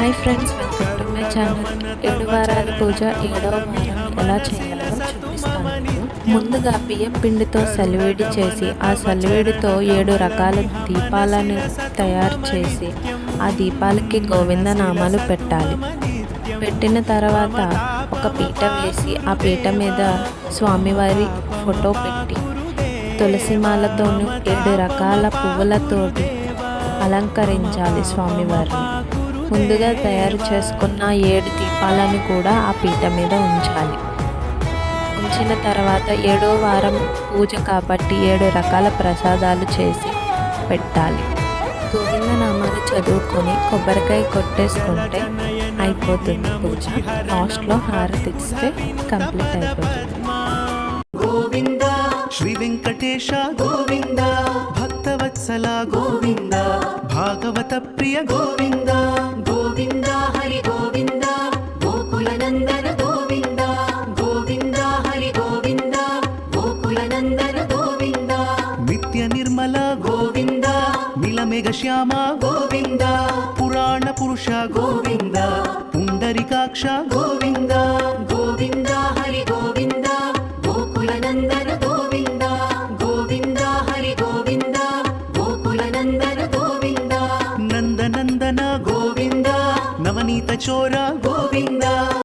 Hi friends, welcome to my channel. 7 వారాల పూజ 7వ వారం ఎలా చేయాలో చూపిస్తాను. ముందుగా బియ్యం పిండితో సలివిడి చేసి ఆ సలివిడితో 7 రకాల దీపాలను తయారు చేసి ఆ దీపాలకి గోవిందనామాలు పెట్టాలి. పెట్టిన తర్వాత ఒక పీట వేసి ఆ పీట మీద స్వామివారి ఫోటో పెట్టి తులసి మాలతోనూ 7 రకాల పువ్వులతోటి అలంకరించాలి స్వామివారిని. ముందుగా తయారు చేసుకున్న 7 దీపాలను కూడా ఆ పీట మీద ఉంచాలి. ఉంచిన తర్వాత 7వ వారం పూజ కాబట్టి 7 రకాల ప్రసాదాలు చేసి పెట్టాలి. గోవిందనామాలు చదువుకొని కొబ్బరికాయ కొట్టేసుకుంటే అయిపోతుంది పూజ. లాస్ట్లో హారతి ఇస్తే కంప్లీట్ అయిపోతుంది. గోవింద శ్రీ వెంకటేశ గోవింద, భక్తవత్సల గోవింద, భాగవత ప్రియ గోవింద, గోవింద హరి గోవింద, గోకుల నందన గోవింద, గోవింద హరి గోవింద, గోకుల నందన గోవింద, నిత్య నిర్మల గోవింద, నీలమేఘ శ్యామ గోవింద, పురాణ పురుష గోవింద, పుండరికాక్ష గోవింద, గోవింద హరి గోవింద, గోకుల నందన గోవింద, గోవింద హరి గోవింద, గోకుల నందన గోవింద, నందనందన గోవింద, నవనీత చోర